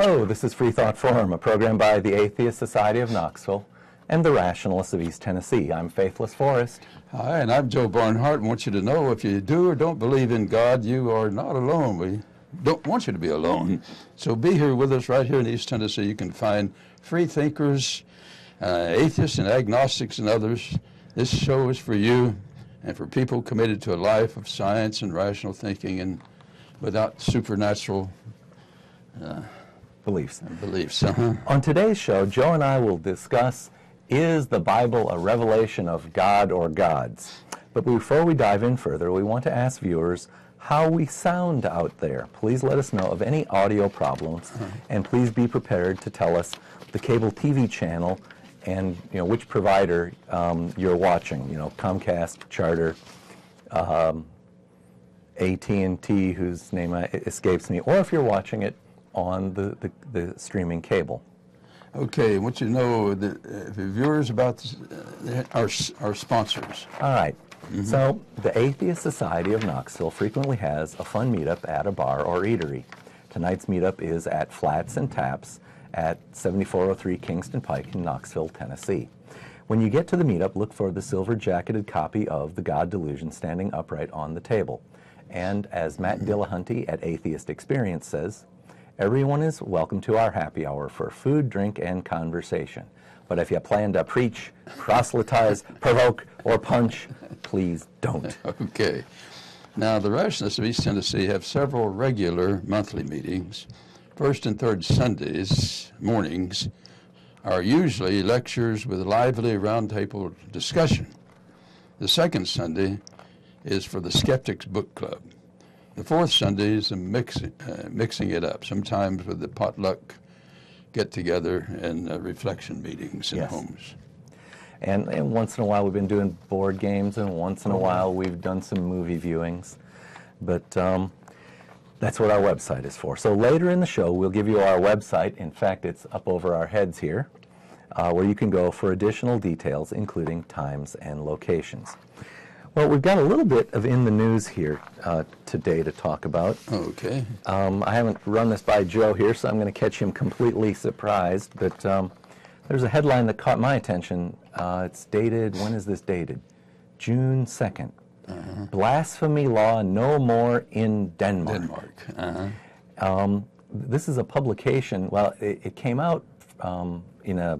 Hello, this is Freethought Forum, a program by the Atheist Society of Knoxville and the Rationalists of East Tennessee. I'm Faithless Forrest. Hi, and I'm Joe Barnhart, and want you to know if you do or don't believe in God, you are not alone. We don't want you to be alone. So be here with us right here in East Tennessee. You can find free thinkers, atheists and agnostics and others. This show is for you and for people committed to a life of science and rational thinking and without supernatural Beliefs. On today's show, Joe and I will discuss, is the Bible a revelation of God or gods? But before we dive in further, we want to ask viewers how we sound out there. Please let us know of any audio problems, and please be prepared to tell us the cable TV channel and which provider you're watching. Comcast, Charter, AT&T, whose name escapes me, or if you're watching it on the streaming cable. Okay, I want you to know that viewers about our sponsors. All right. So the Atheist Society of Knoxville frequently has a fun meetup at a bar or eatery. Tonight's meetup is at Flats and Taps at 7403 Kingston Pike in Knoxville, Tennessee. When you get to the meetup, look for the silver-jacketed copy of The God Delusion standing upright on the table. And as Matt Dillahunty at Atheist Experience says, everyone is welcome to our happy hour for food, drink, and conversation. But if you plan to preach, proselytize, provoke, or punch, please don't. Okay. Now, the Rationalists of East Tennessee have several regular monthly meetings. First and third Sundays mornings are usually lectures with lively roundtable discussion. The second Sunday is for the Skeptics Book Club. The fourth Sunday is mixing it up, sometimes with the potluck get-together and reflection meetings in homes. And once in a while we've been doing board games, and once in a while we've done some movie viewings. But that's what our website is for. So later in the show we'll give you our website. In fact, it's up over our heads here, where you can go for additional details, including times and locations. Well, we've got a little bit of in the news here today to talk about. Okay. I haven't run this by Joe here, so I'm going to catch him completely surprised. But there's a headline that caught my attention. It's dated, when is this dated? June 2nd. Blasphemy law no more in Denmark. This is a publication, well, it came out in a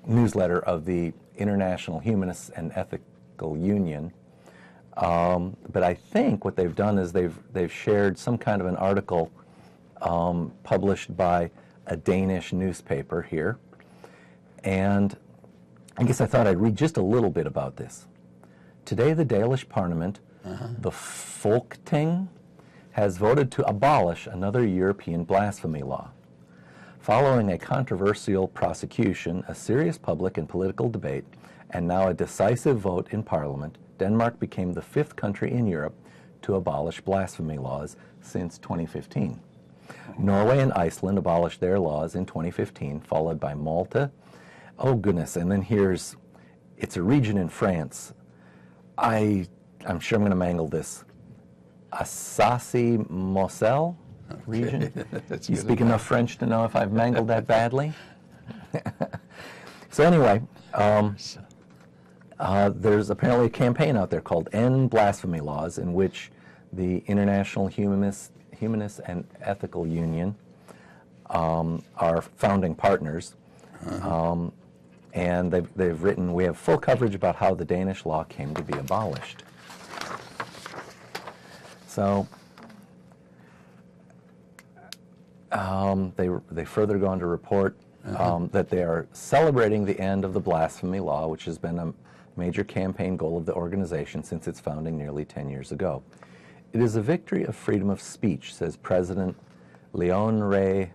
newsletter of the International Humanists and Ethical Union, but I think what they've done is they've shared some kind of an article published by a Danish newspaper here, and I guess I thought I'd read just a little bit about this. Today the Danish Parliament, the Folketing, has voted to abolish another European blasphemy law. Following a controversial prosecution, a serious public and political debate, and now a decisive vote in Parliament, Denmark became the fifth country in Europe to abolish blasphemy laws since 2015. Norway and Iceland abolished their laws in 2015, followed by Malta. Oh goodness, and then it's a region in France. I'm sure I'm going to mangle this. Alsace-Moselle region? You speak enough French to know if I've mangled that badly? So anyway, there's apparently a campaign out there called End Blasphemy Laws, in which the International Humanists and Ethical Union are founding partners. And they've written, we have full coverage about how the Danish law came to be abolished. So they further go on to report that they are celebrating the end of the blasphemy law, which has been a major campaign goal of the organization since its founding nearly 10 years ago. It is a victory of freedom of speech, says President Leon Ray,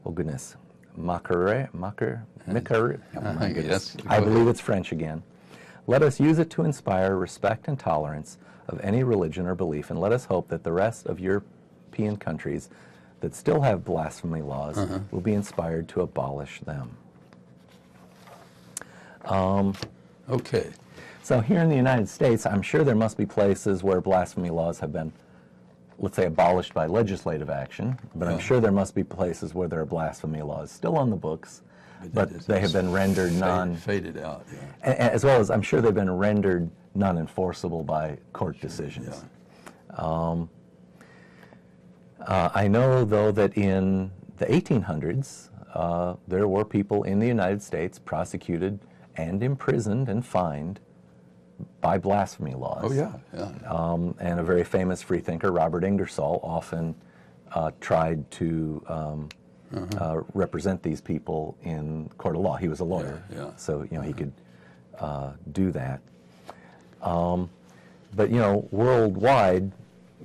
oh goodness, Macquarie, I believe it's French again. Let us use it to inspire respect and tolerance of any religion or belief, and let us hope that the rest of European countries that still have blasphemy laws will be inspired to abolish them. Okay. So here in the United States, I'm sure there must be places where blasphemy laws have been let's say, abolished by legislative action, but I'm sure there must be places where there are blasphemy laws still on the books, but they have been rendered faded out. as well as I'm sure they've been rendered non-enforceable by court decisions. I know, though, that in the 1800s, there were people in the United States prosecuted and imprisoned and fined by blasphemy laws. Oh, yeah, yeah. And a very famous freethinker, Robert Ingersoll, often tried to represent these people in court of law. He was a lawyer, so he could do that. But worldwide,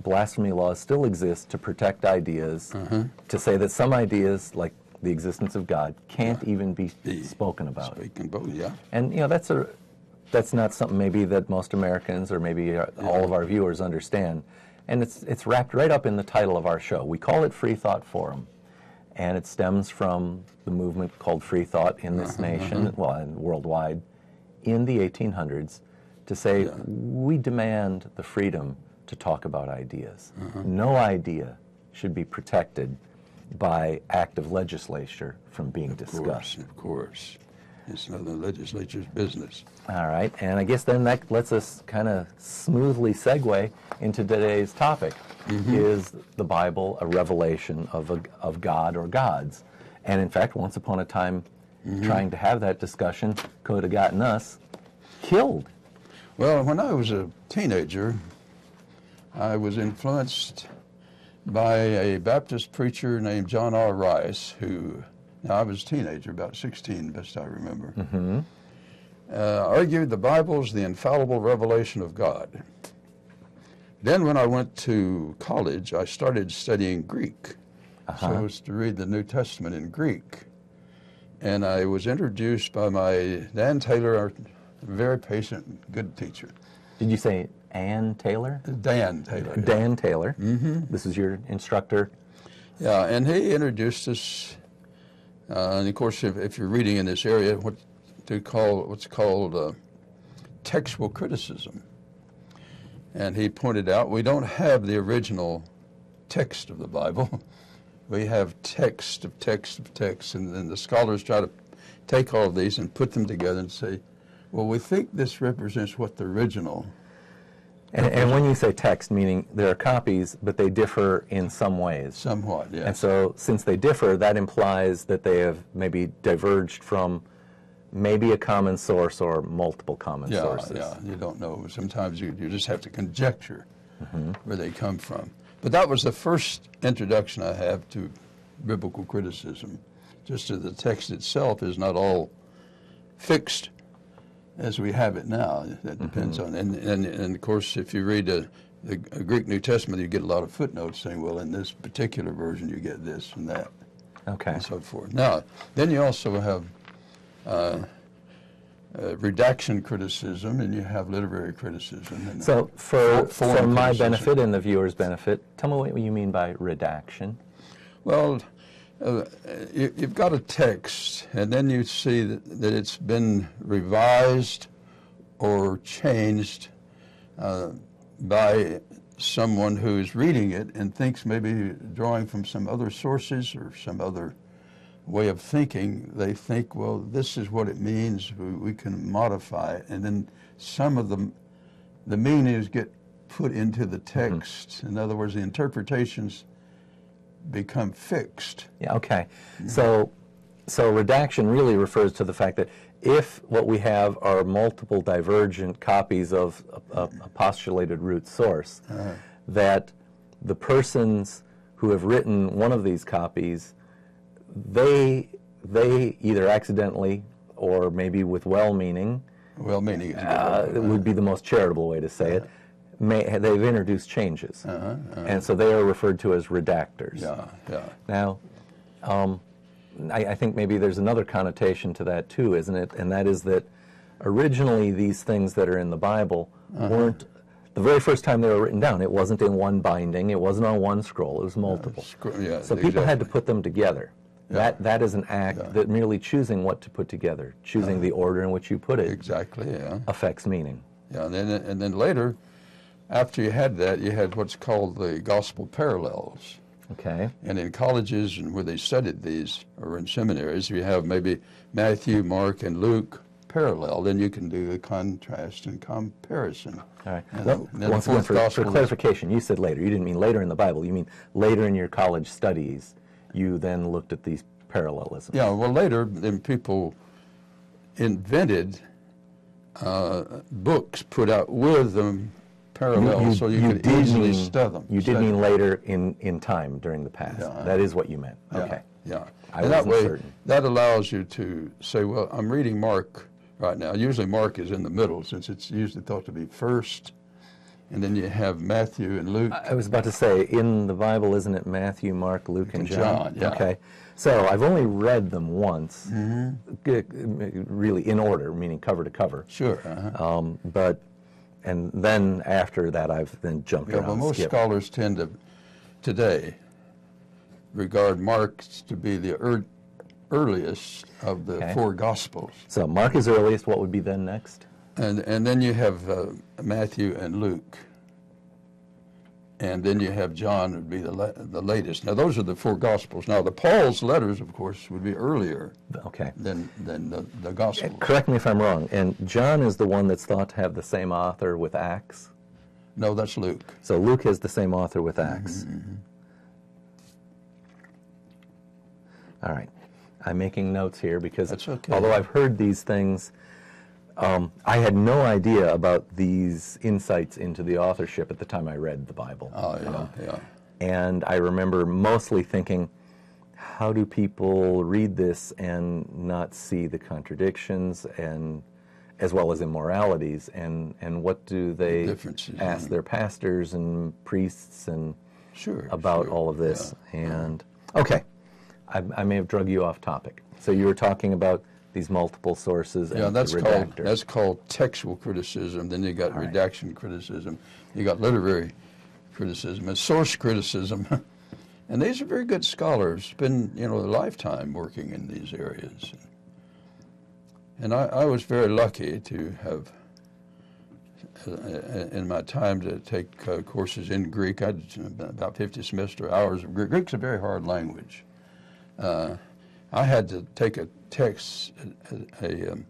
blasphemy laws still exist to protect ideas, to say that some ideas, like the existence of God, can't even be spoken about. And that's not something maybe that most Americans or maybe all of our viewers understand. And it's wrapped right up in the title of our show. We call it Freethought Forum, and it stems from the movement called Freethought in this nation, well, and worldwide, in the 1800s, to say we demand the freedom to talk about ideas. No idea should be protected by act of legislature from being discussed. Of course. It's not the legislature's business. All right, and I guess then that lets us kind of smoothly segue into today's topic. Is the Bible a revelation of God or gods? And in fact, once upon a time, trying to have that discussion could have gotten us killed. Well, when I was a teenager, I was influenced by a Baptist preacher named John R. Rice, who, now I was a teenager, about 16, best I remember, argued the Bible's the infallible revelation of God. Then when I went to college, I started studying Greek. So I was to read the New Testament in Greek. And I was introduced by my Dan Taylor, a very patient, good teacher. Did you say Ann Taylor? Dan Taylor. Dan Taylor. This is your instructor? Yeah, and he introduced us, and of course, if you're reading in this area, what's called textual criticism. And he pointed out we don't have the original text of the Bible. We have text of text of text, and then the scholars try to take all of these and put them together and say, well, we think this represents what the original. And when you say text, meaning there are copies, but they differ in some ways. Somewhat, yeah. And so since they differ, that implies that they have maybe diverged from maybe a common source or multiple common sources. Yeah, you don't know. Sometimes you just have to conjecture where they come from. But that was the first introduction I have to biblical criticism. Just that the text itself is not all fixed as we have it now. That depends on, and of course, if you read the Greek New Testament, you get a lot of footnotes saying, well, in this particular version, you get this and that, and so forth. Now, then you also have redaction criticism, and you have literary criticism. And so for my benefit and the viewer's benefit, tell me what you mean by redaction. Well, you've got a text, and then you see that it's been revised or changed by someone who's reading it and thinks maybe drawing from some other sources or some other way of thinking. They think, well, this is what it means. We can modify it, and then some of the meanings get put into the text. In other words, the interpretations become fixed. Yeah, okay. So redaction really refers to the fact that if what we have are multiple divergent copies of a postulated root source, that the persons who have written one of these copies, they either accidentally or maybe with well-meaning, it would be the most charitable way to say it, they've introduced changes, and so they are referred to as redactors. Now, I think maybe there's another connotation to that too, isn't it? And that is that originally these things that are in the Bible weren't, the very first time they were written down, it wasn't in one binding, it wasn't on one scroll, it was multiple. So people had to put them together. That is an act that merely choosing what to put together, choosing the order in which you put it, affects meaning. And then later, after you had that, you had what's called the gospel parallels. Okay. And in colleges and where they studied these, or in seminaries, you have maybe Matthew, Mark, and Luke parallel. Then you can do a contrast and comparison. All right. And Well, then once the again, fourth for gospel clarification, you said later. You didn't mean later in the Bible. You mean later in your college studies, you then looked at these parallelisms. Yeah, well, later, then people invented books put out with them parallels so you could did easily mean, study them. You did mean later in time, during the past. Yeah. That is what you meant. Yeah, Okay. yeah. I And that wasn't way, certain. that allows you to say, well, I'm reading Mark right now. Usually Mark is in the middle, since it's usually thought to be first. And then you have Matthew and Luke. I was about to say, in the Bible, isn't it Matthew, Mark, Luke, and John? Yeah. Okay. So I've only read them once, really in order, meaning cover to cover. Sure. And then after that, I've then jumped Yeah, around. well, most skipped. scholars tend to, today, regard Mark to be the earliest of the Okay. four Gospels. So Mark is earliest. What would be then next? And then you have Matthew and Luke. And then you have John would be the latest. Now, those are the four Gospels. Now, the Paul's letters, of course, would be earlier Okay. than the Gospels. Correct me if I'm wrong. And John is the one that's thought to have the same author with Acts. No, that's Luke. So Luke has the same author with Acts. All right. I'm making notes here because That's okay. although I've heard these things, I had no idea about these insights into the authorship at the time I read the Bible. Oh, yeah, yeah. And I remember mostly thinking, how do people read this and not see the contradictions and as well as immoralities, and what do they Differences, ask their pastors and priests and about all of this? Yeah. And okay, I may have drug you off topic. So you were talking about these multiple sources and that's the called redactor. textual criticism. Then you got redaction criticism. You got literary criticism and source criticism. And these are very good scholars. Been a lifetime working in these areas. And I was very lucky to have, in my time, to take courses in Greek. I did about 50 semester hours of Greek. Greek's a very hard language. I had to take a test in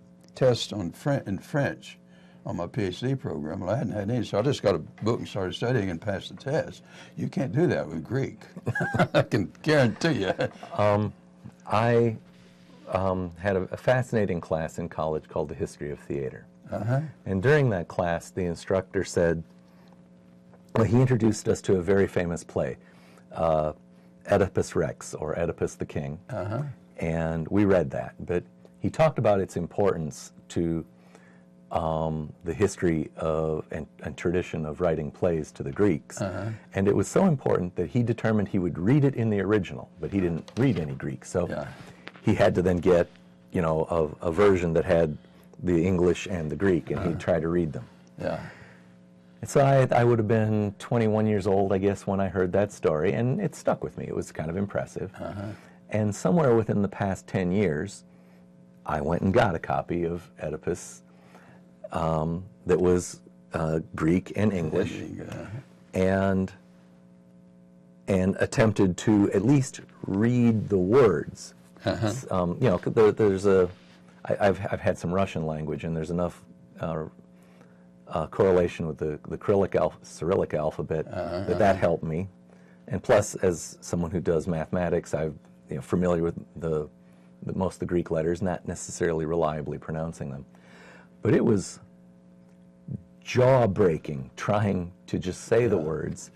French on my PhD program. Well, I hadn't had any, so I just got a book and started studying and passed the test. You can't do that with Greek. I can guarantee you. I had a fascinating class in college called the History of Theater. And during that class, the instructor said, well, he introduced us to a very famous play, Oedipus Rex, or Oedipus the King. And we read that. But he talked about its importance to the history of and tradition of writing plays to the Greeks. And it was so important that he determined he would read it in the original, but he didn't read any Greek. So he had to then get, a version that had the English and the Greek, and he'd try to read them. And so I would have been 21 years old, I guess, when I heard that story, and it stuck with me. It was kind of impressive. And somewhere within the past 10 years, I went and got a copy of Oedipus that was Greek and English, and attempted to at least read the words. There's I've had some Russian language, and there's enough correlation with the Cyrillic alphabet that helped me. And plus, as someone who does mathematics, I'm familiar with most of the Greek letters, not necessarily reliably pronouncing them. But it was jaw-breaking trying to just say the words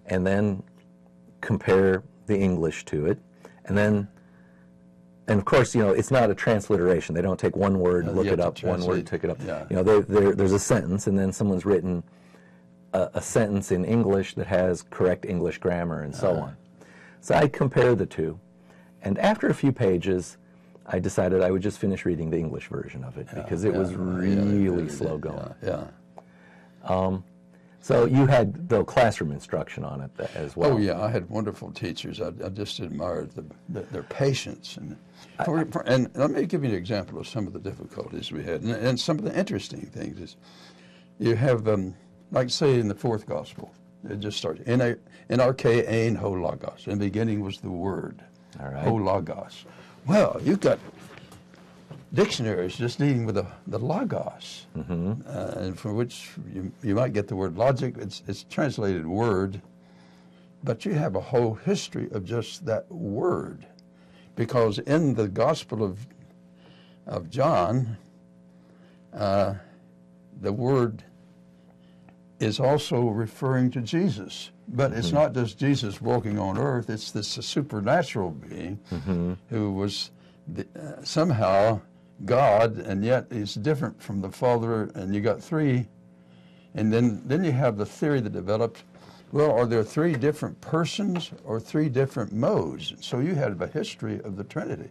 and then compare the English to it. And of course, it's not a transliteration. They don't take one word, look it up, one word, take it up. There's a sentence, and then someone's written a sentence in English that has correct English grammar and so on. So I compared the two, and after a few pages, I decided I would just finish reading the English version of it because it was really slow going. So you had the classroom instruction on it as well. Oh yeah, I had wonderful teachers. I just admired their patience. And let me give you an example of some of the difficulties we had, and some of the interesting things is you have Like say in the fourth gospel, it just starts, in arche ein ho logos. In the beginning was the word, All right. ho logos. Well, you've got dictionaries just dealing with the logos, and for which you might get the word logic. It's translated word, but you have a whole history of just that word, because in the Gospel of John, the word is also referring to Jesus. But it's not just Jesus walking on earth, it's this supernatural being who was somehow God, and yet he's different from the Father, and you got three. And then you have the theory that developed, well, are there three different persons or three different modes? So you have a history of the Trinity.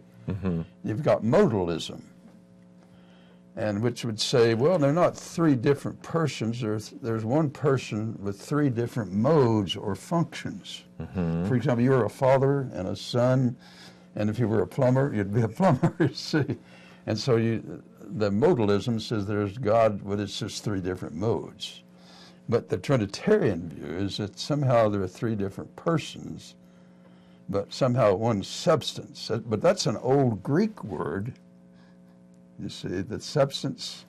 You've got modalism, and which would say, well, they're not three different persons. There's one person with three different modes or functions. For example, you're a father and a son, and if you were a plumber, you'd be a plumber, you see. And so the modalism says there's God with it's just three different modes. But the Trinitarian view is that somehow there are three different persons, but somehow one substance. But that's an old Greek word. You see, the substance.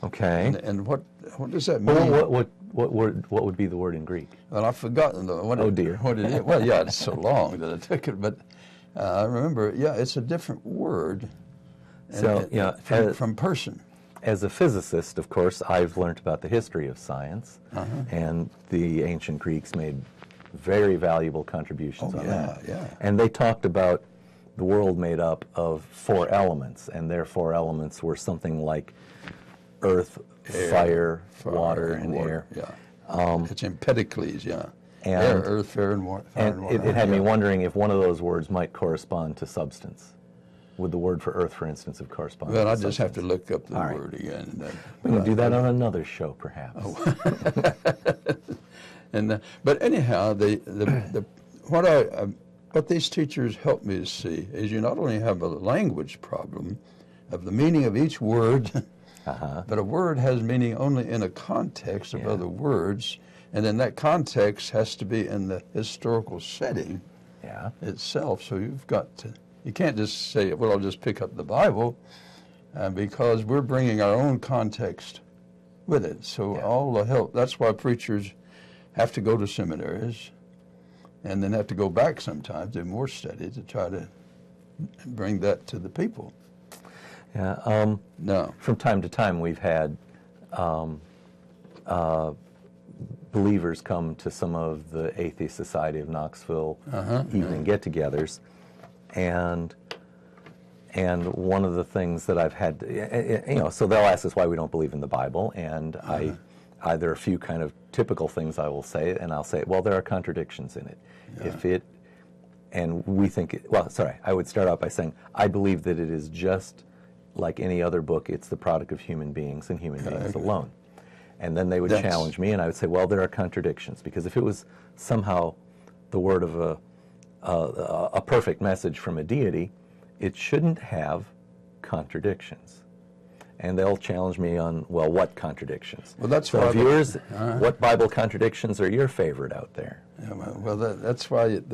Okay. And what does that mean? Well, what would be the word in Greek? Well, I've forgotten what Oh, dear. What it is. Well, yeah, it's so long that I took it, but I remember. Yeah, it's a different word. So, From person. As a physicist, of course, I've learned about the history of science, and the ancient Greeks made very valuable contributions on that. Yeah. And they talked about the world made up of four elements, and their four elements were something like earth, fire, water, and air. Yeah. It's Empedocles, yeah. And air, earth, fire, and water. And it had me wondering if one of those words might correspond to substance. Would the word for earth, for instance, have corresponded Well, to I substance? just have to look up the word again. We can do that on another show, perhaps. But anyhow, what these teachers helped me to see is you not only have a language problem of the meaning of each word, but a word has meaning only in a context of other words, and then that context has to be in the historical setting itself. So you've got to. You can't just say, well, I'll just pick up the Bible, because we're bringing our own context with it. So all the help, that's why preachers have to go to seminaries and then have to go back sometimes, do more study to try to bring that to the people. Yeah. No. From time to time, we've had believers come to some of the Atheist Society of Knoxville evening get-togethers. And one of the things that I've had, so they'll ask us why we don't believe in the Bible, and there are a few kind of typical things I will say, and I'll say, well, there are contradictions in it. I would start out by saying, I believe that it is just like any other book. It's the product of human beings and human beings alone. And then they would challenge me, and I would say, well, there are contradictions, because if it was somehow the word of a perfect message from a deity, it shouldn't have contradictions. And they'll challenge me on, well, what contradictions? Well, that's so why what Bible contradictions are your favorite out there? Yeah, well, that's why in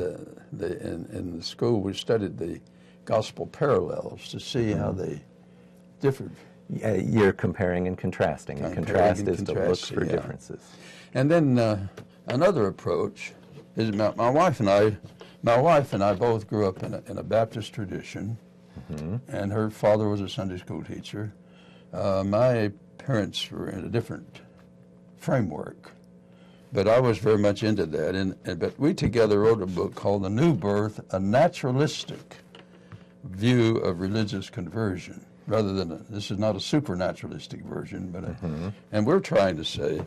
the school we studied the gospel parallels to see how they differed. Yeah, you're comparing and contrasting. And contrast is to look for differences. And then another approach is my wife and I both grew up in a Baptist tradition, and her father was a Sunday school teacher. My parents were in a different framework, but I was very much into that. But we together wrote a book called The New Birth, a naturalistic view of religious conversion, rather than this is not a supernaturalistic version, but and we're trying to say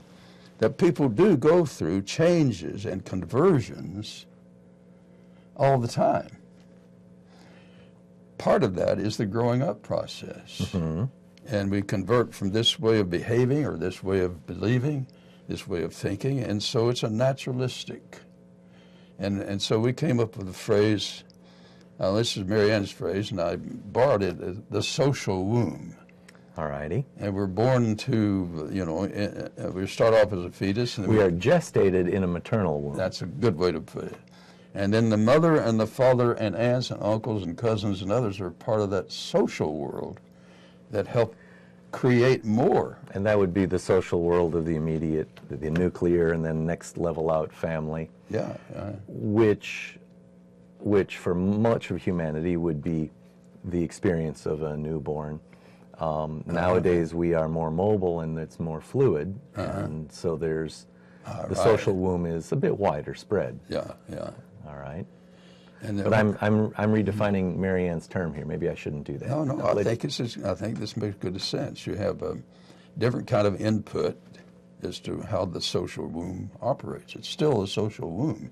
that people do go through changes and conversions all the time. Part of that is the growing up process. And we convert from this way of behaving or this way of believing, this way of thinking, and so it's a naturalistic. And so we came up with a phrase, this is Mary Ann's phrase, and I borrowed it, the social womb. All righty. And we're born to, we start off as a fetus. And we are gestated in a maternal womb. That's a good way to put it. And then the mother and the father and aunts and uncles and cousins and others are part of that social world that help create more. And that would be the social world of the immediate, the nuclear, and then next level out family. Yeah. Which for much of humanity would be the experience of a newborn. Nowadays we are more mobile and it's more fluid, and so there's the social womb is a bit wider spread. Yeah. All right. But I'm redefining Marianne's term here. Maybe I shouldn't do that. No. I think this makes good sense. You have a different kind of input as to how the social womb operates. It's still a social womb.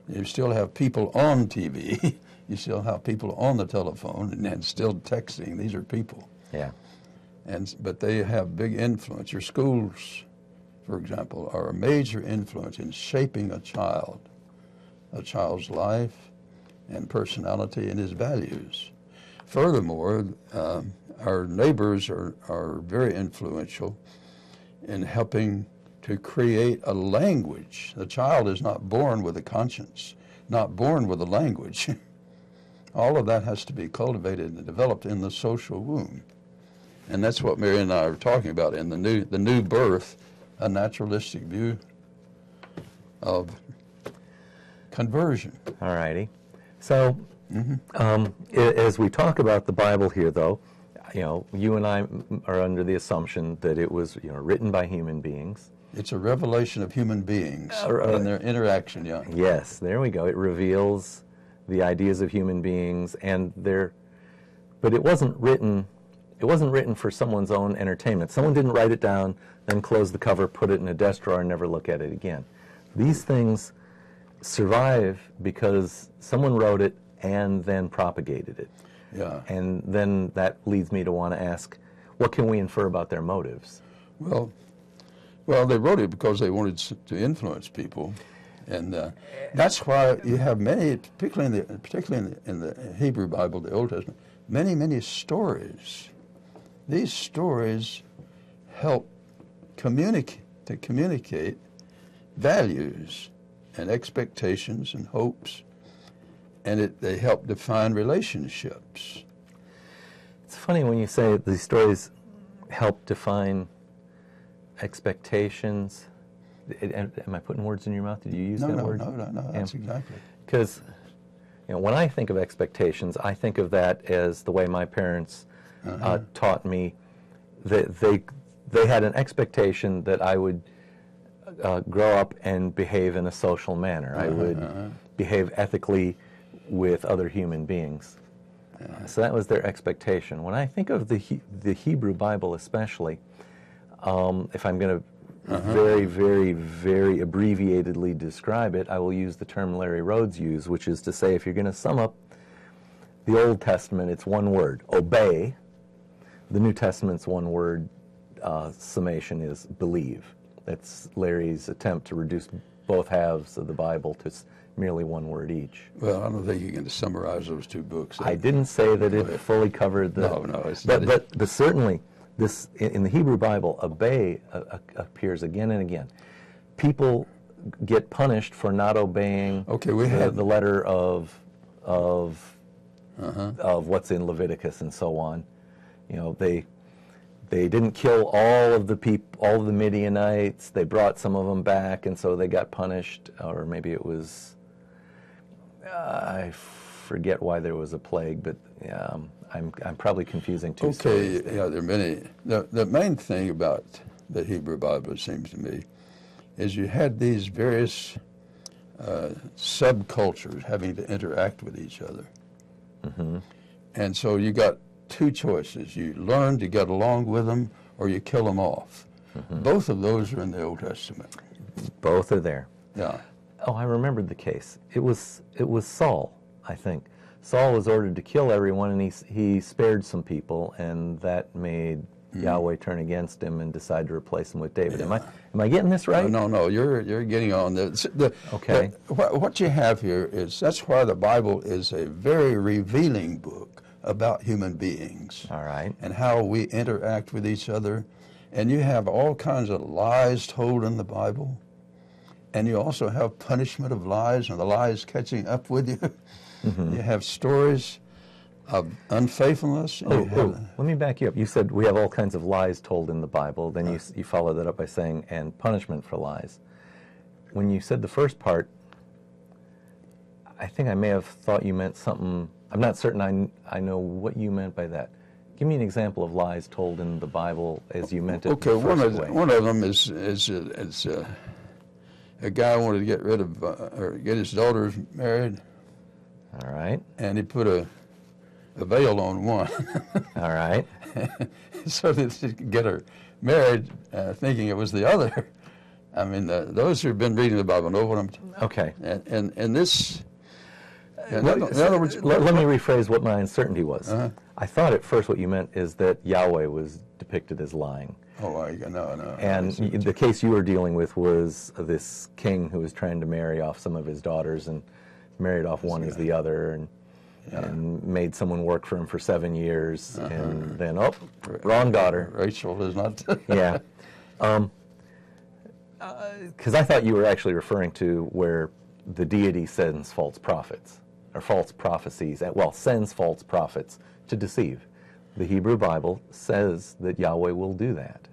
You still have people on TV. You still have people on the telephone and still texting. These are people. Yeah. But they have big influence. Your schools, for example, are a major influence in shaping a child's life and personality and his values. Furthermore, our neighbors are very influential in helping to create a language. The child is not born with a conscience, not born with a language. All of that has to be cultivated and developed in the social womb. And that's what Mary and I are talking about in the new birth, a naturalistic view of conversion. All righty. So, as we talk about the Bible here, though, you and I are under the assumption that it was, written by human beings. It's a revelation of human beings and their interaction. Yeah. Yes, there we go. It reveals the ideas of human beings, but it wasn't written. It wasn't written for someone's own entertainment. Someone didn't write it down, then close the cover, put it in a desk drawer, and never look at it again. These things survive because someone wrote it and then propagated it. Yeah. And then that leads me to want to ask, what can we infer about their motives? Well, they wrote it because they wanted to influence people, and that's why you have many, particularly in the Hebrew Bible, the Old Testament, many stories. These stories help communicate values and expectations and hopes, and they help define relationships. It's funny when you say these stories help define expectations. Am I putting words in your mouth? Did you use that word? No, that's exactly. Because when I think of expectations, I think of that as the way my parents taught me that they had an expectation that I would grow up and behave in a social manner. I would behave ethically with other human beings. So that was their expectation. When I think of the Hebrew Bible especially, if I'm going to very, very, very abbreviatedly describe it, I will use the term Larry Rhodes used, which is to say if you're going to sum up the Old Testament, it's one word, obey. The New Testament's one word summation is believe. That's Larry's attempt to reduce both halves of the Bible to merely one word each. Well, I don't think you can summarize those two books. I didn't say that it fully covered the... No, it's not. But certainly, this in the Hebrew Bible, obey appears again and again. People get punished for not obeying the letter of what's in Leviticus and so on. They didn't kill all of the Midianites. They brought some of them back, and so they got punished. Or maybe it was, I forget why there was a plague, but I'm probably confusing two stories. Okay, yeah, there are many. The main thing about the Hebrew Bible, it seems to me, is you had these various subcultures having to interact with each other. Mm-hmm. And so you got two choices. You learn to get along with them, or you kill them off. Mm-hmm. Both of those are in the Old Testament. Both are there. Yeah. Oh, I remembered the case. It was Saul, I think. Saul was ordered to kill everyone, and he spared some people, and that made Yahweh turn against him and decide to replace him with David. Yeah. Am I getting this right? No, you're getting on. What you have here is, that's why the Bible is a very revealing book, about human beings. All right. And how we interact with each other. And you have all kinds of lies told in the Bible. And you also have punishment of lies and the lies catching up with you. You have stories of unfaithfulness. Let me back you up. You said we have all kinds of lies told in the Bible. Then you followed that up by saying, and punishment for lies. When you said the first part, I think I may have thought you meant something. I'm not certain I know what you meant by that. Give me an example of lies told in the Bible as you meant it. Okay, one of them is a guy wanted to get rid of or get his daughters married. All right. And he put a veil on one. All right. So that he could get her married, thinking it was the other. I mean, those who've been reading the Bible know what I'm talking about. Okay. And this. In Let other words, me rephrase what my uncertainty was. I thought at first what you meant is that Yahweh was depicted as lying. Oh, no. And the case you were dealing with was this king who was trying to marry off some of his daughters and married off one as the other and made someone work for him for 7 years and then, wrong daughter. Rachel is not. Yeah. Because I thought you were actually referring to where the deity sends false prophets, or false prophecies, sends false prophets to deceive. The Hebrew Bible says that Yahweh will do that.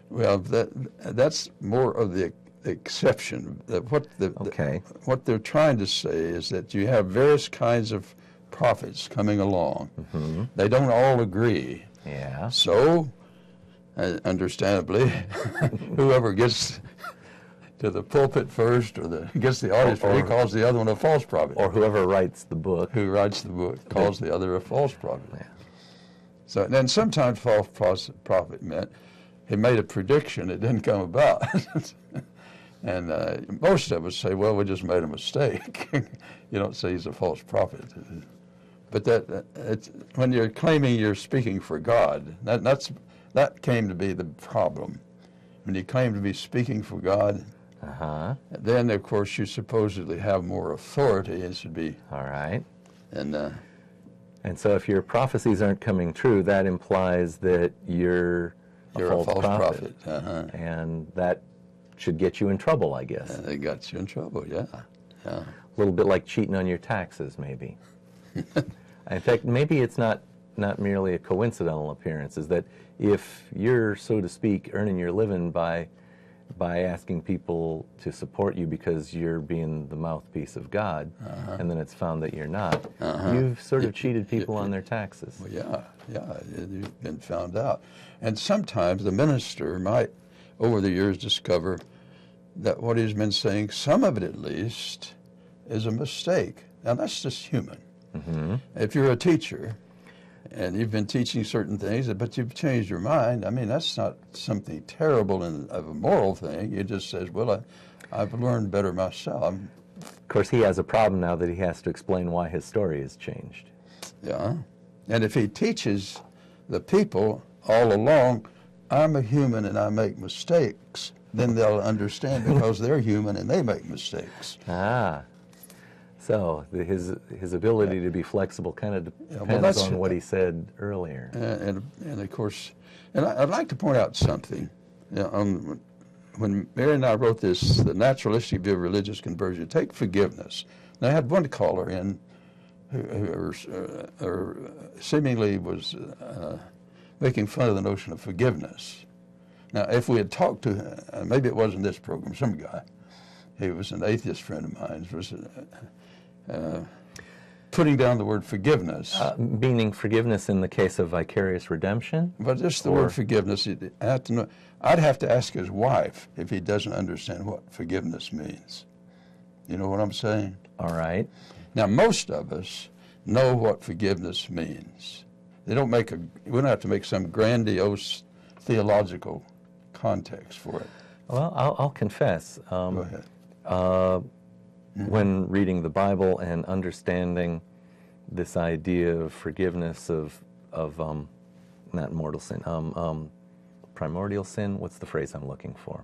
Well, that's more of the exception. What they're trying to say is that you have various kinds of prophets coming along. They don't all agree. Yeah. So, understandably, whoever gets to the pulpit first or gets the audience first, he calls the other one a false prophet. Or whoever writes the book. Who writes the book calls the other a false prophet. Yeah. So then sometimes false prophet meant he made a prediction, it didn't come about. And most of us say, well, we just made a mistake. You don't say he's a false prophet. But when you're claiming you're speaking for God, that came to be the problem. When you claim to be speaking for God, then, of course, you supposedly have more authority. It should be. All right. And so if your prophecies aren't coming true, that implies that you're a false prophet. And that should get you in trouble, I guess. And it got you in trouble, yeah. A little bit like cheating on your taxes, maybe. In fact, maybe it's not merely a coincidental appearance, is that if you're, so to speak, earning your living by asking people to support you because you're being the mouthpiece of God, and then it's found that you're not, you've sort of cheated people on their taxes. Well, yeah, you've been found out. And sometimes the minister might, over the years, discover that what he's been saying, some of it at least, is a mistake. Now, that's just human. If you're a teacher, and you've been teaching certain things, but you've changed your mind, I mean, that's not something terrible of a moral thing. It just says, well, I've learned better myself. Of course, he has a problem now that he has to explain why his story has changed. Yeah. And if he teaches the people all along, I'm a human and I make mistakes, then they'll understand because they're human and they make mistakes. So his ability to be flexible kind of depends on what he said earlier. And of course, and I'd like to point out something. When Mary and I wrote this, The Naturalistic View of Religious Conversion, take forgiveness. And I had one caller in who seemingly was making fun of the notion of forgiveness. Now, if we had talked to him, maybe it wasn't this program, some guy, he was an atheist friend of mine, was putting down the word forgiveness. Meaning forgiveness in the case of vicarious redemption? But just the word forgiveness, I'd have to ask his wife if he doesn't understand what forgiveness means. You know what I'm saying? All right. Now, most of us know what forgiveness means. We don't have to make some grandiose theological context for it. Well, I'll confess. Go ahead. When reading the Bible and understanding this idea of forgiveness of not mortal sin, primordial sin, what's the phrase I'm looking for?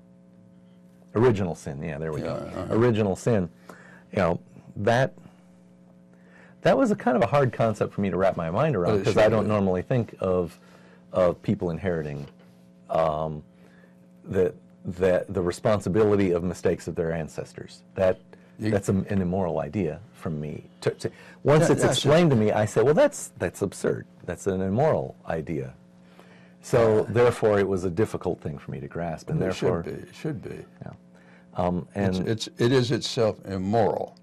Original sin, yeah, there we go. Original sin, that That was a kind of a hard concept for me to wrap my mind around, because I don't normally think of people inheriting the responsibility of mistakes of their ancestors. That's an immoral idea from me. Once it's explained to me, I say, well, that's absurd. That's an immoral idea. So therefore, it was a difficult thing for me to grasp, and therefore it should be. Yeah. And it is itself immoral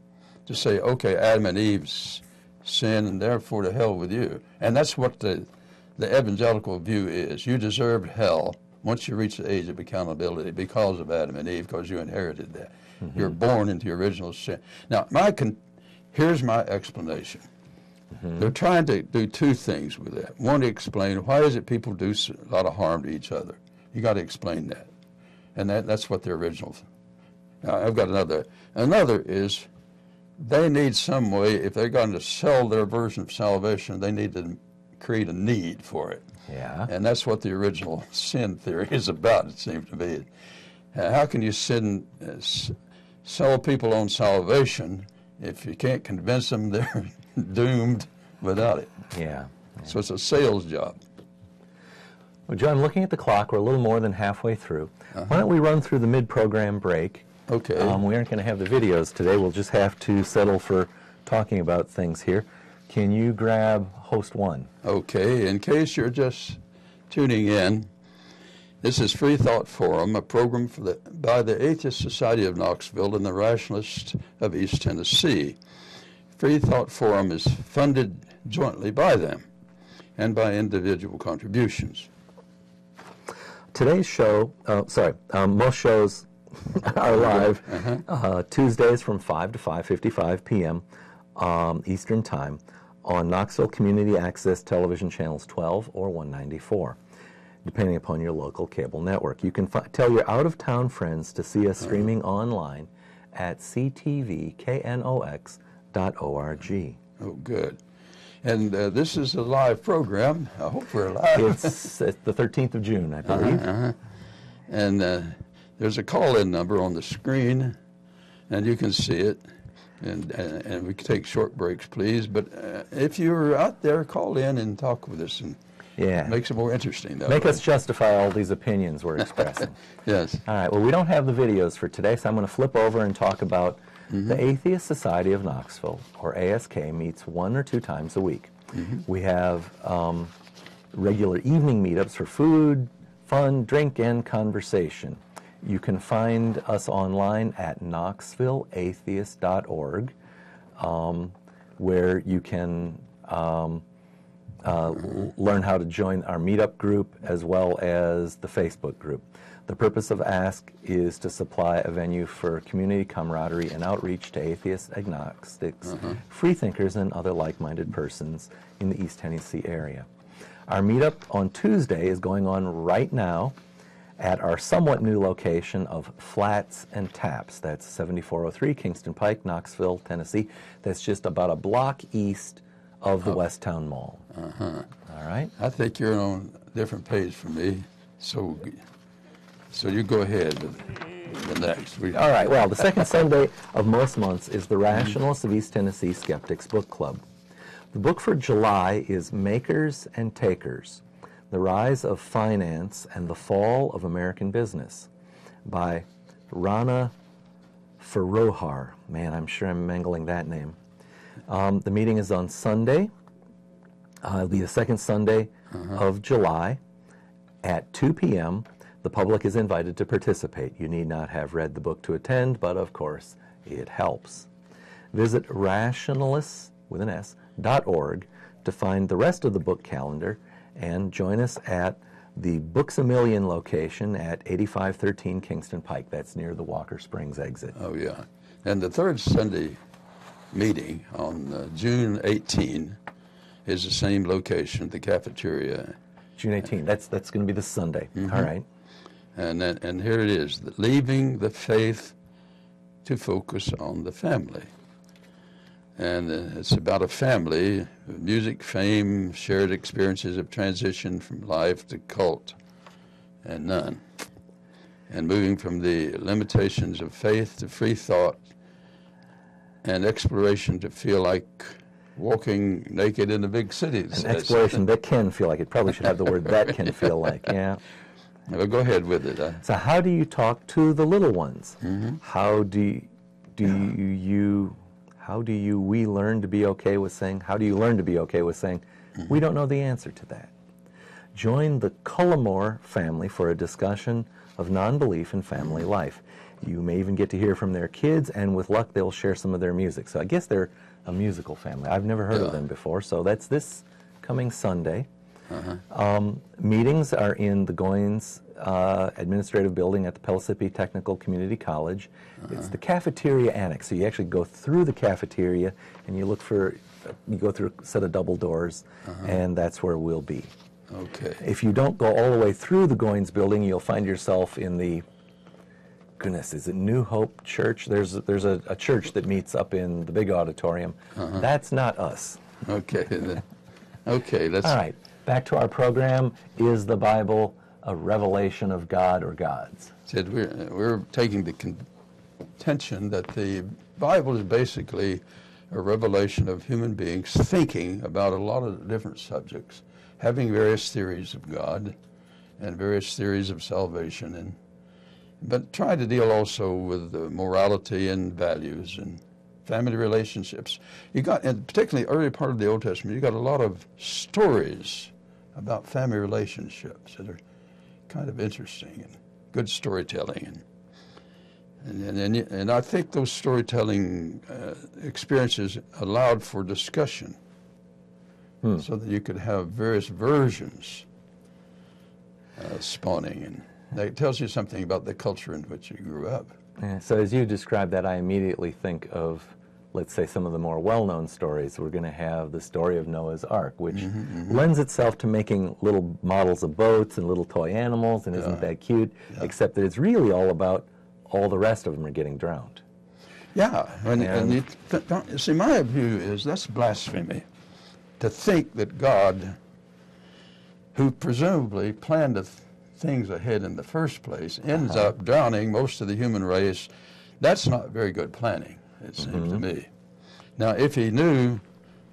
to say, okay, Adam and Eve's sin, and therefore to hell with you. And that's what the evangelical view is. You deserved hell once you reach the age of accountability because of Adam and Eve, because you inherited that. Mm-hmm. You're born into your original sin. Now, here's my explanation. Mm-hmm. They're trying to do two things with that. One, to explain why is it people do a lot of harm to each other. You got to explain that. And that's what the original. Now, I've got another. Another is they need some way, if they're going to sell their version of salvation, they need to create a need for it. Yeah. And that's what the original sin theory is about, it seems to be. How can you sell people on salvation if you can't convince them they're doomed without it? Yeah. So it's a sales job. Well, John, looking at the clock, we're a little more than halfway through. Why don't we run through the mid-program break? Okay. We aren't going to have the videos today. We'll just have to settle for talking about things here. Can you grab host one? Okay. In case you're just tuning in, this is Freethought Forum, a program by the Atheist Society of Knoxville and the Rationalists of East Tennessee. Freethought Forum is funded jointly by them and by individual contributions. Today's show, most shows are live Tuesdays from 5 to 5:55 p.m. Eastern Time on Knoxville Community Access Television Channels 12 or 194, depending upon your local cable network. You can tell your out-of-town friends to see us streaming online at ctvknox.org. Oh, good. And this is a live program. I hope we're live. It's the 13th of June, I believe. And there's a call-in number on the screen, and you can see it. And we can take short breaks, please. But if you're out there, call in and talk with us, and makes it more interesting. Make us justify all these opinions we're expressing. Yes. All right. Well, we don't have the videos for today, so I'm going to flip over and talk about the Atheist Society of Knoxville, or ASK, meets 1 or 2 times a week. We have regular evening meetups for food, fun, drink, and conversation. You can find us online at knoxvilleatheist.org, where you can learn how to join our meetup group as well as the Facebook group. The purpose of ASK is to supply a venue for community camaraderie and outreach to atheists, agnostics, freethinkers, and other like-minded persons in the East Tennessee area. Our meetup on Tuesday is going on right now at our somewhat new location of Flats and Taps. That's 7403 Kingston Pike, Knoxville, Tennessee. That's just about a block east of the West Town Mall. All right? I think you're on a different page from me, so you go ahead with the next. All right. Well, the second Sunday of most months is the Rationalists of East Tennessee Skeptics Book Club. The book for July is Makers and Takers, The Rise of Finance and the Fall of American Business by Rana Farohar. Man, I'm sure I'm mangling that name. The meeting is on Sunday. It'll be the second Sunday of July at 2 p.m. The public is invited to participate. You need not have read the book to attend, but of course, it helps. Visit rationalists.org to find the rest of the book calendar and join us at the Books A Million location at 8513 Kingston Pike. That's near the Walker Springs exit. Oh, yeah. And the third Sunday meeting on June 18 is the same location, the cafeteria. June 18. That's going to be this Sunday. All right. And here it is, leaving the faith to focus on the family. And it's about a family, music, fame, shared experiences of transition from life to cult and none. And moving from the limitations of faith to free thought and exploration to feel like walking naked in the big cities. An exploration that can feel like. It probably should have the word that can feel like, yeah. Well, go ahead with it. So how do you talk to the little ones? How do we learn to be okay with saying, how do you learn to be okay with saying, we don't know the answer to that? Join the Cullimore family for a discussion of non-belief in family life. You may even get to hear from their kids, and with luck, they'll share some of their music. So I guess they're a musical family. I've never heard of them before, so that's this coming Sunday. Meetings are in the Goins administrative building at the Pellissippi Technical Community College. It's the cafeteria annex, so you actually go through the cafeteria and you go through a set of double doors, and that's where we'll be. Okay. If you don't go all the way through the Goins building, you'll find yourself in the, goodness, is it New Hope Church? There's a church that meets up in the big auditorium. That's not us. Okay. Okay. That's all right. Back to our program. Is the Bible a revelation of God or gods? Said we're taking the contention that the Bible is basically a revelation of human beings thinking about a lot of different subjects, having various theories of God and various theories of salvation, but try to deal also with morality and values and family relationships. You got, and particularly early part of the Old Testament, you got a lot of stories about family relationships that are kind of interesting and good storytelling. And I think those storytelling experiences allowed for discussion so that you could have various versions spawning. And that tells you something about the culture in which you grew up. Yeah, so as you describe that, I immediately think of, let's say, some of the more well-known stories. We're going to have the story of Noah's Ark, which lends itself to making little models of boats and little toy animals, and isn't that cute? Except that it's really all about all the rest of them are getting drowned. Yeah, and see, my view is that's blasphemy, to think that God, who presumably planned the things ahead in the first place, ends up drowning most of the human race. That's not very good planning, it seems to me. Now, if he knew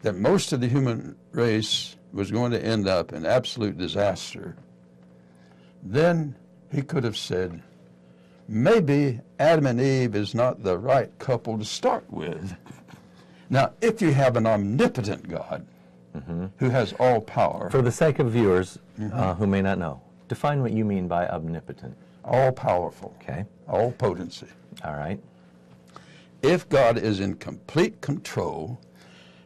that most of the human race was going to end up in absolute disaster, then he could have said, maybe Adam and Eve is not the right couple to start with. Now, if you have an omnipotent God who has all power. For the sake of viewers who may not know, define what you mean by omnipotent. All powerful. Okay. All potency. All right. If God is in complete control,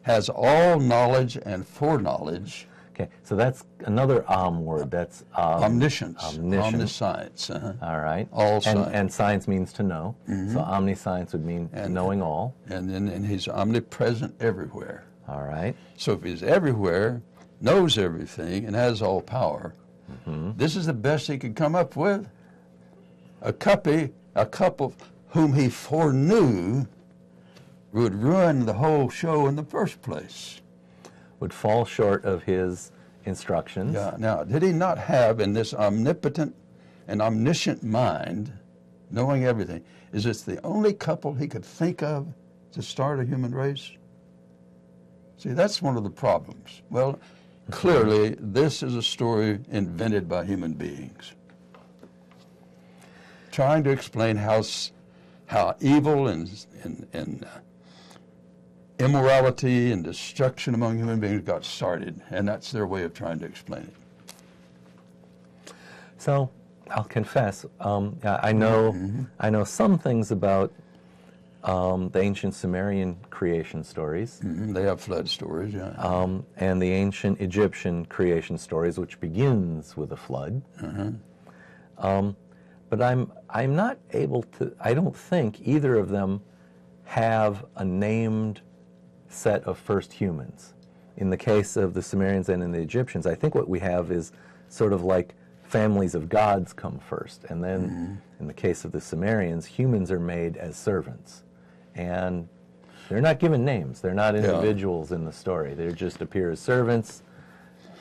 has all knowledge and foreknowledge. Okay, so that's another word. That's omniscience. Omniscience. All right. All science. And science means to know. So omniscience would mean knowing all. And he's omnipresent everywhere. All right. So if he's everywhere, knows everything, and has all power, this is the best he could come up with. A couple whom he foreknew would ruin the whole show in the first place. Would fall short of his instructions. Yeah. Now, did he not have in this omnipotent and omniscient mind, knowing everything, is this the only couple he could think of to start a human race? See, that's one of the problems. Well, clearly, this is a story invented by human beings, trying to explain how evil and immorality and destruction among human beings got started, and that's their way of trying to explain it. So, I'll confess, I know some things about the ancient Sumerian creation stories. They have flood stories, yeah. And the ancient Egyptian creation stories, which begins with a flood. But I'm not able to, I don't think either of them have a named set of first humans. In the case of the Sumerians and in the Egyptians, I think what we have is sort of like families of gods come first. And then in the case of the Sumerians, humans are made as servants. And they're not given names. They're not individuals in the story. They just appear as servants.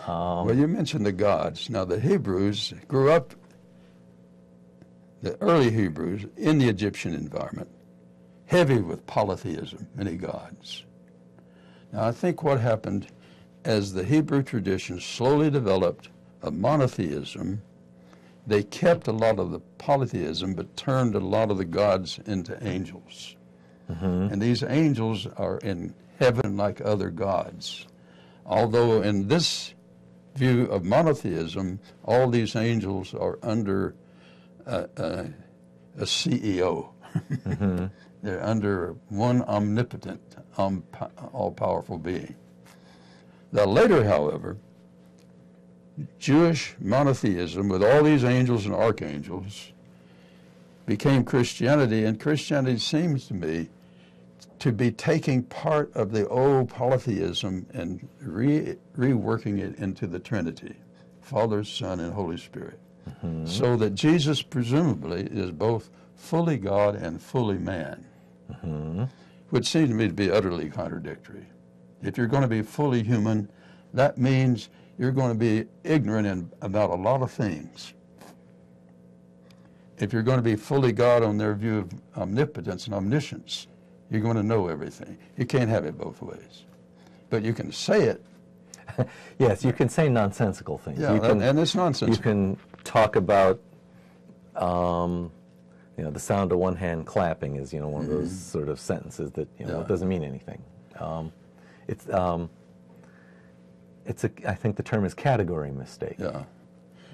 Well, you mentioned the gods. Now, the Hebrews grew up, the early Hebrews, in the Egyptian environment, heavy with polytheism, many gods. Now, I think what happened as the Hebrew tradition slowly developed a monotheism, they kept a lot of the polytheism but turned a lot of the gods into angels. And these angels are in heaven like other gods. Although in this view of monotheism, all these angels are under a CEO. They're under one omnipotent, all-powerful being. Now later, however, Jewish monotheism with all these angels and archangels became Christianity, and Christianity seems to me to be taking part of the old polytheism and reworking it into the Trinity, Father, Son, and Holy Spirit. So that Jesus presumably is both fully God and fully man, which seems to me to be utterly contradictory. If you're going to be fully human, that means you're going to be ignorant about a lot of things. If you're going to be fully God on their view of omnipotence and omniscience, you're going to know everything. You can't have it both ways. But you can say it. Yes, you can say nonsensical things. Yeah, and it's nonsensical. You can talk about, the sound of one hand clapping is, one of those sort of sentences that, it doesn't mean anything. I think the term is category mistake. Yeah.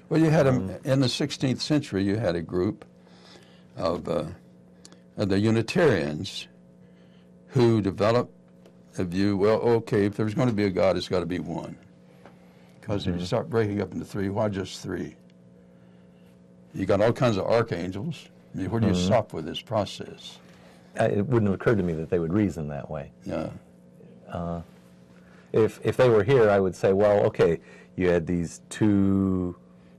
Well, you had in the 16th century, you had a group of the Unitarians who developed a view, well, okay, if there's going to be a God, it's got to be one. Because if you start breaking up into three, why just three? You got all kinds of archangels. I mean, where do you stop with this process? It wouldn't have occurred to me that they would reason that way. Yeah. If they were here, I would say, well, okay, you had these two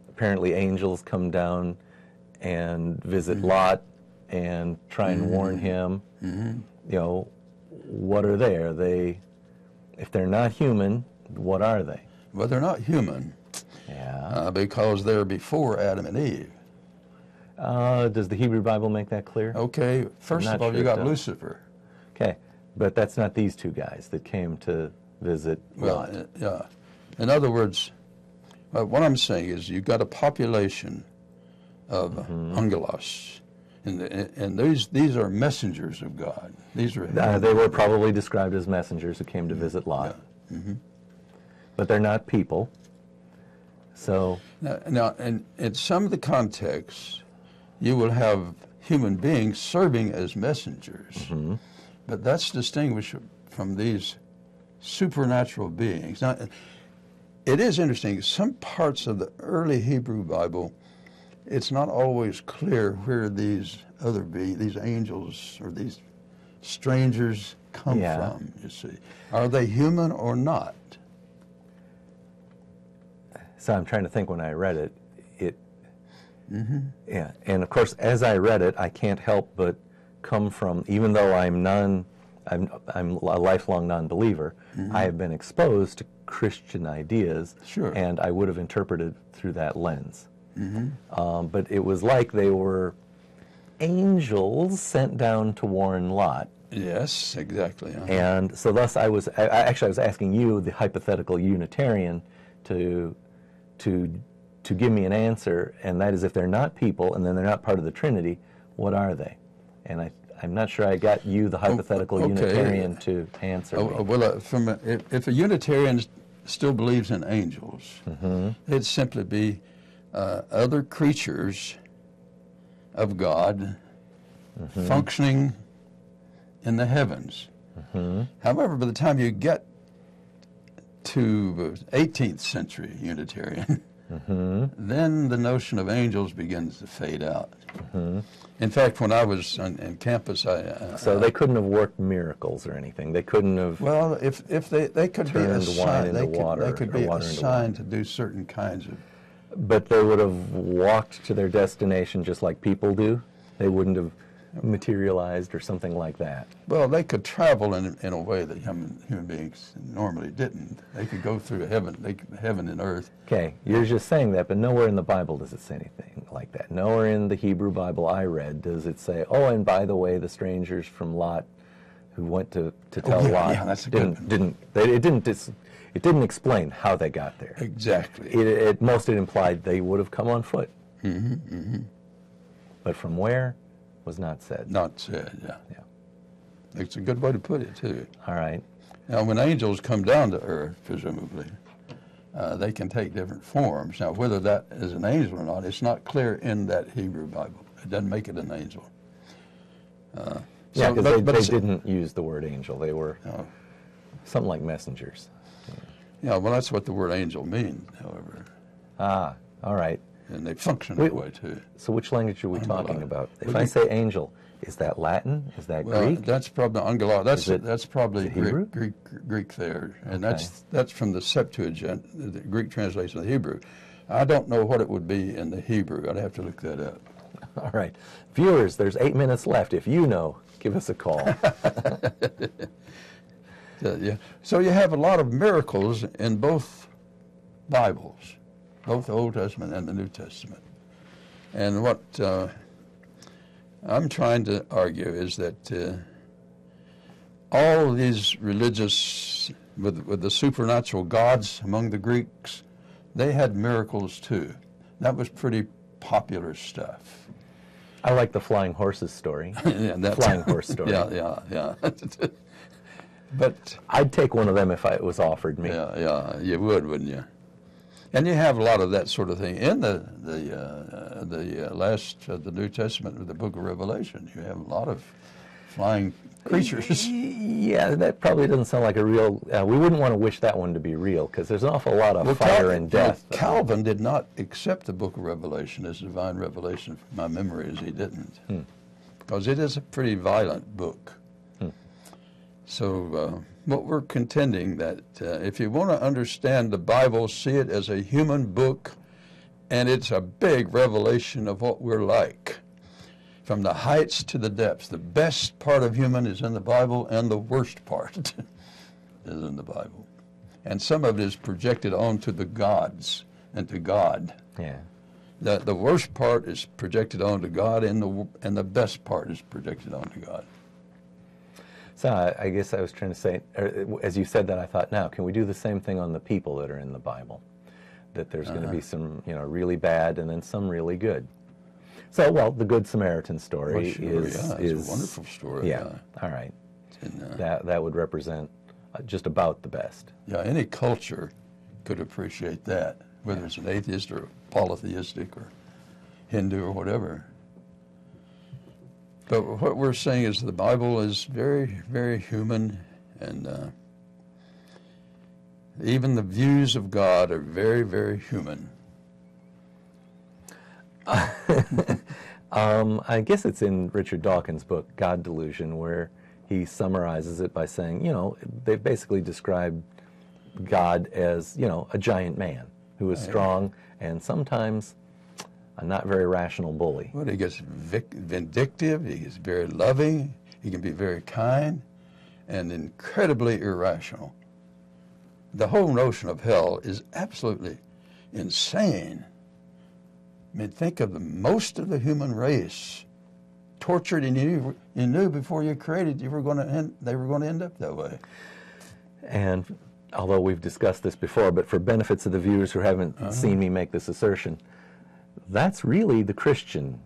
apparently angels come down and visit Lot and try and warn him. What are they? Are they, if they're not human, what are they? Well, they're not human. Yeah. Because they're before Adam and Eve. Does the Hebrew Bible make that clear? Okay, first of all, you got Lucifer. Okay, but that's not these two guys that came to visit Lot. Well, yeah. In other words, what I'm saying is you've got a population of angelos, and these are messengers of God. These are they were probably described as messengers who came to visit Lot. Yeah. But they're not people. So now, in some of the contexts, you will have human beings serving as messengers, but that's distinguished from these supernatural beings. Now, it is interesting. Some parts of the early Hebrew Bible, it's not always clear where these other beings, these angels or these strangers come from, you see. Are they human or not? So I'm trying to think when I read it. Yeah, and of course, as I read it, I can't help but come from, even though I'm a lifelong non-believer, I have been exposed to Christian ideas, and I would have interpreted through that lens. But it was like they were angels sent down to warn Lot. Yes, exactly. And so thus I was asking you, the hypothetical Unitarian, to give me an answer, and that is, if they're not people and then they're not part of the Trinity, what are they? And I'm not sure I got you, the hypothetical Unitarian, to answer me. Well, if a Unitarian still believes in angels, it'd simply be other creatures of God functioning in the heavens. However, by the time you get to 18th century Unitarian, then the notion of angels begins to fade out. In fact, when I was on campus, so they couldn't have worked miracles or anything. They couldn't have. Well, if they could be assigned, they could be water assigned to do certain kinds of. But they would have walked to their destination just like people do. They wouldn't have materialized or something like that. Well, they could travel in a way that human beings normally didn't. They could go through heaven and earth. Okay, you're just saying that, but nowhere in the Bible does it say anything like that. Nowhere in the Hebrew Bible I read does it say, oh, and by the way, the strangers from Lot who went to tell Lot, yeah, that's a good one. It didn't explain how they got there. Exactly. It mostly implied they would have come on foot. Mm-hmm, mm-hmm. But from where was not said. Not said, yeah. Yeah. It's a good way to put it, too. All right. Now, when angels come down to earth, presumably, they can take different forms. Now, whether that is an angel or not, it's not clear in that Hebrew Bible. It doesn't make it an angel. Yeah, because they didn't use the word angel. They were something like messengers. Yeah, well, that's what the word angel means, however. Ah, all right. And they function that way, too. So which language are we talking about? If I say angel, is that Latin? Is that Greek? That's probably Angelos. That's probably Hebrew? Greek there. And Okay. that's from the Septuagint, the Greek translation of the Hebrew. I don't know what it would be in the Hebrew. I'd have to look that up. All right. Viewers, there's 8 minutes left. If you know, give us a call. Yeah. So you have a lot of miracles in both Bibles, both the Old Testament and the New Testament. And what I'm trying to argue is that all of these religious, with the supernatural gods among the Greeks, they had miracles too. That was pretty popular stuff. I like the flying horses story. Yeah, Flying horse story. Yeah. But I'd take one of them if it was offered me. yeah, you would, wouldn't you? And you have a lot of that sort of thing in the last of the New Testament, the Book of Revelation. You have a lot of flying creatures. Yeah, that probably doesn't sound like a real. We wouldn't want to wish that one to be real because there's an awful lot of fire and death. Calvin did not accept the Book of Revelation as divine revelation. From my memory is he didn't, because it is a pretty violent book. So what we're contending that if you want to understand the Bible, see it as a human book, and it's a big revelation of what we're like, from the heights to the depths. The best part of human is in the Bible, and the worst part is in the Bible. And some of it is projected onto the gods and to God. Yeah. The worst part is projected onto God, and the best part is projected onto God. So I guess I was trying to say, as you said that, I thought, now, can we do the same thing on the people that are in the Bible? That there's going to be some, really bad and then some really good. So, well, the Good Samaritan story is a wonderful story. Yeah, all right. And, that would represent just about the best. Yeah, any culture could appreciate that, whether it's an atheist or polytheistic or Hindu or whatever. But what we're saying is the Bible is very, very human, and even the views of God are very, very human. I guess it's in Richard Dawkins' book, God Delusion, where he summarizes it by saying, they basically describe God as, a giant man who is strong and sometimes a not very rational bully. Well, he gets vindictive, he gets very loving, he can be very kind, and incredibly irrational. The whole notion of hell is absolutely insane. I mean, think of most of the human race tortured, and you knew before you created they were going to end up that way. And although we've discussed this before, but for benefits of the viewers who haven't seen me make this assertion, that's really the Christian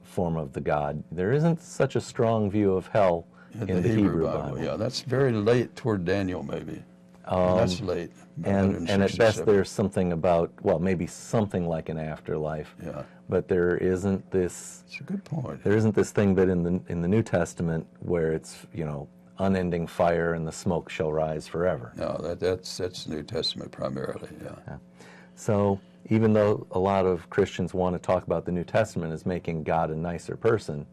form of the God. There isn't such a strong view of hell in the Hebrew Bible. Yeah, that's very late toward Daniel, maybe. That's late. And at best there's something about, maybe something like an afterlife. Yeah. But there isn't this. That's a good point. There isn't this thing that in the New Testament where it's, unending fire and the smoke shall rise forever. No, that's New Testament primarily, yeah. So even though a lot of Christians want to talk about the New Testament as making God a nicer person,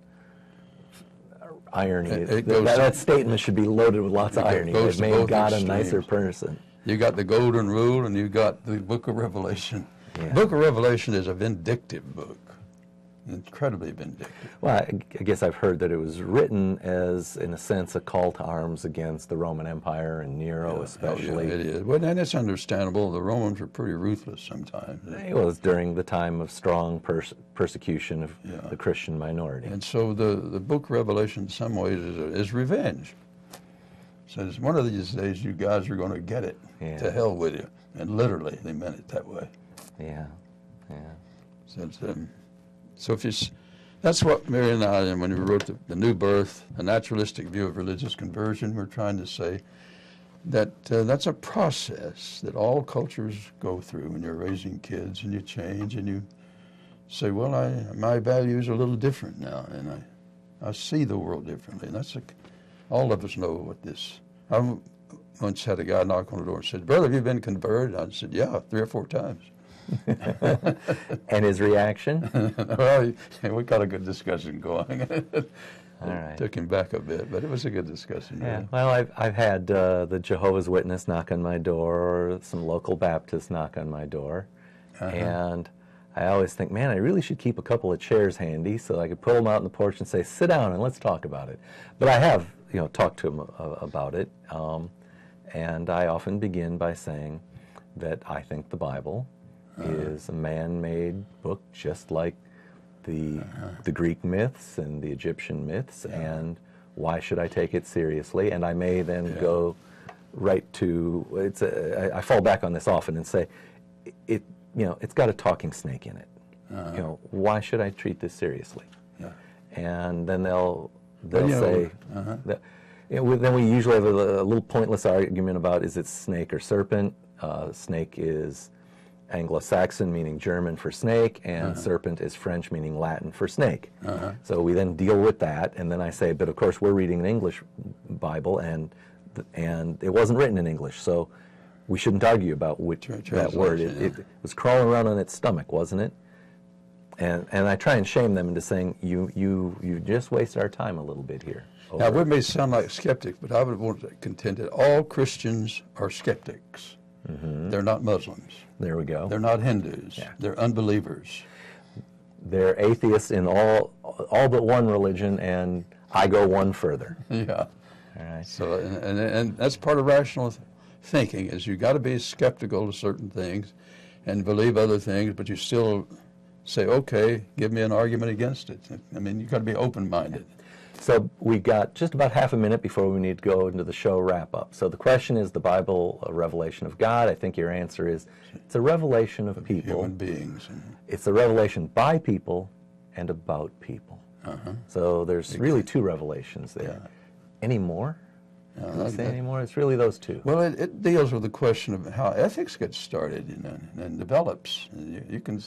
irony, that statement should be loaded with lots of irony. They've made God a nicer person. You got the Golden Rule and you got the Book of Revelation. Yeah. The Book of Revelation is a vindictive book. incredibly vindictive. Well, I guess I've heard that it was written as, in a sense, a call to arms against the Roman Empire and Nero especially. Yeah, it is. Well, and it's understandable. The Romans were pretty ruthless sometimes. It was during the time of strong persecution of the Christian minority. And so the book Revelation in some ways is revenge. It says, one of these days you guys are going to get it. Yeah. To hell with you. And literally, they meant it that way. Yeah, So if you, that's what Mary and I, when we wrote the New Birth, a naturalistic view of religious conversion, we're trying to say that that's a process that all cultures go through when you're raising kids and you change and you say, well, my values are a little different now, and I see the world differently. And that's all of us know what this. I once had a guy knock on the door and said, "Brother, have you been converted?" I said, "Yeah, 3 or 4 times." And his reaction? Well, we got a good discussion going. All right. Took him back a bit, but it was a good discussion. Yeah. Well, I've had the Jehovah's Witness knock on my door, or some local Baptists knock on my door, and I always think, man, I really should keep a couple of chairs handy so I could pull them out on the porch and say, "Sit down and let's talk about it." But I have, talked to them about it, and I often begin by saying that I think the Bible is a man-made book, just like the Greek myths and the Egyptian myths, and why should I take it seriously? And I may then go right to I fall back on this often and say, it's got a talking snake in it. Why should I treat this seriously? And then they'll say that. Then we usually have a little pointless argument about, is it snake or serpent? Snake is Anglo-Saxon, meaning German for snake, and serpent is French, meaning Latin for snake. So we then deal with that, and then I say, but of course we're reading an English Bible, and it wasn't written in English, so we shouldn't argue about that word. It was crawling around on its stomach, wasn't it? And I try and shame them into saying, you just waste our time a little bit here. Now, we may sound like skeptics, but I would want to contend that all Christians are skeptics. They're not Muslims. There we go. They're not Hindus. Yeah. They're unbelievers. They're atheists in all but one religion, and I go one further. Yeah. All right. So, and that's part of rational thinking, is you got to be skeptical of certain things and believe other things, but you still say, okay, give me an argument against it. I mean, you got to be open-minded. So we got just about half a minute before we need to go into the show wrap-up. So the question is, the Bible a revelation of God? I think your answer is, it's a revelation of people. Human beings. It's a revelation by people and about people. So there's really 2 revelations there. Yeah. Any more? Can you say any more? It's really those 2. Well, it deals with the question of how ethics gets started and develops. You can.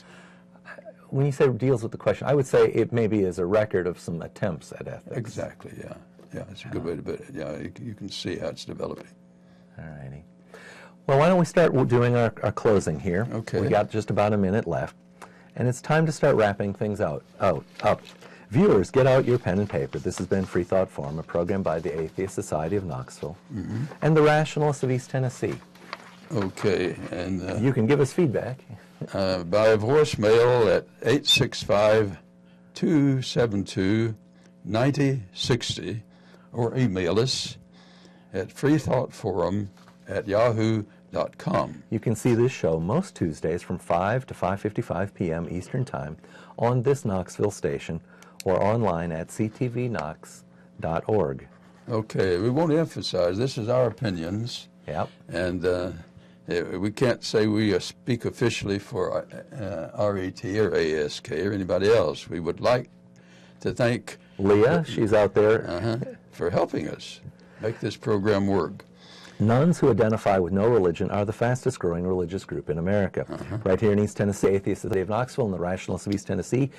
When you say deals with the question, I would say it maybe is a record of some attempts at ethics. Exactly, yeah. Yeah, that's a good way to put it. Yeah, you can see how it's developing. All righty. Well, why don't we start doing our closing here? Okay. We got just about a minute left, and it's time to start wrapping things up. Viewers, get out your pen and paper. This has been Freethought Forum, a program by the Atheist Society of Knoxville and the Rationalists of East Tennessee. Okay, and you can give us feedback. By voicemail at 865-272-9060, or email us at freethoughtforum@yahoo.com. You can see this show most Tuesdays from 5 to 5:55 p.m. Eastern Time on this Knoxville station, or online at ctvknox.org. Okay, we want to emphasize this is our opinions. Yep. And we can't say we speak officially for RET or ASK or anybody else. We would like to thank Leah, she's out there, for helping us make this program work. Nuns who identify with no religion are the fastest growing religious group in America. Right here in East Tennessee, Atheist Society of Knoxville and the Rationalists of East Tennessee